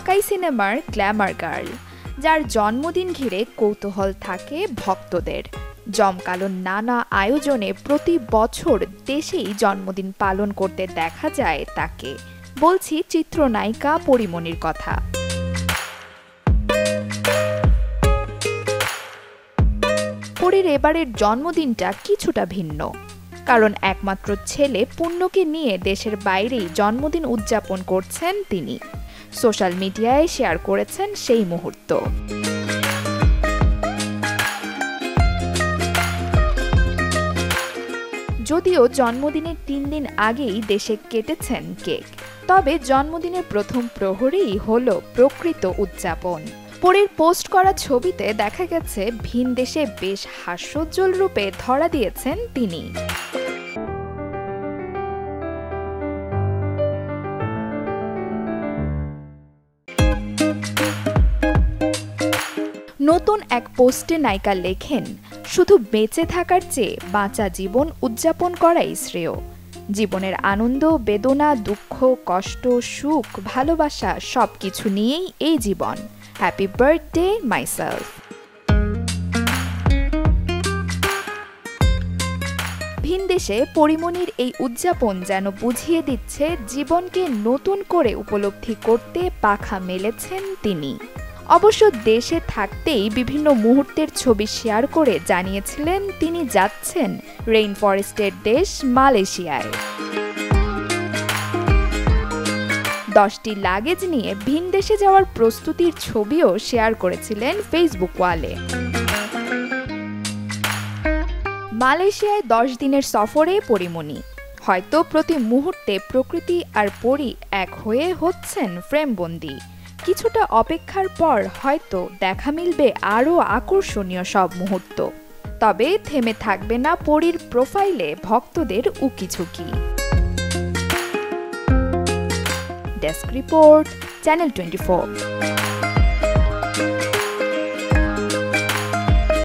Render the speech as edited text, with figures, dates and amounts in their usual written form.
ঢাকাই সিনেমার Glamour girl, যার জন্মদিন ঘিরে কৌতূহল থাকে ভক্তদের। জমকালো নানা আয়োজনে প্রতি বছর দেশেই জন্মদিন পালন করতে দেখা যায় তাকে। বলছি চিত্রনায়িকা পরীমনির কথা। পরীর এবারের জন্মদিনটা কিছুটা ভিন্ন, কারণ একমাত্র ছেলে পুণ্যকে নিয়ে দেশের বাইরেই জন্মদিন উদযাপন করছেন তিনি। সোশ্যাল মিডিয়ায় শেয়ার করেছেন সেই মুহূর্ত। যদিও জন্মদিনের 3 দিন আগেই দেশে কেটেছেন কেক, তবে জন্মদিনের প্রথম প্রহরেই হলো প্রকৃত উদযাপন। পরীর পোস্ট করা ছবিতে দেখা গেছে ভিনদেশে বেশ হাস্যোজ্জ্বল রূপে ধরা দিয়েছেন তিনি। নতুন এক পোস্টে নায়িকা লেখেন, শুধু বেঁচে থাকার চেয়ে বাঁচা জীবন উদযাপন করাই শ্রেয়। জীবনের আনন্দ, বেদনা, দুঃখ, কষ্ট, সুখ, ভালোবাসা সবকিছু নিয়েই এই জীবন। Happy birthday myself. ভিনদেশে পরীমনির এই উদযাপন যেন বুঝিয়ে দিচ্ছে জীবনকে নতুন করে উপলব্ধি করতে পাখা মেলেছেন তিনি। অবশ্য দেশে থাকতেই বিভিন্ন মুহূর্তের ছবি শেয়ার করে জানিয়েছিলেন তিনি যাচ্ছেন রেইন ফরেস্টের দেশ মালয়েশিয়ায়। 10টি লাগেজ নিয়ে ভিনদেশে যাওয়ার প্রস্তুতির ছবিও শেয়ার করেছিলেন ফেসবুক ওয়ালে। মালয়েশিয়ায় 10 দিনের সফরে পরীমনি। হয়তো প্রতি মুহূর্তে প্রকৃতি আর পরী এক হয়ে হচ্ছেন ফ্রেমবন্দি। কিছুটা অপেক্ষার পর হয়তো দেখা মিলবে আরও আকর্ষণীয় সব মুহূর্ত। তবে থেমে থাকবে না পরীর প্রোফাইলে ভক্তদের উকিঝুঁকি। Desk report, channel 24।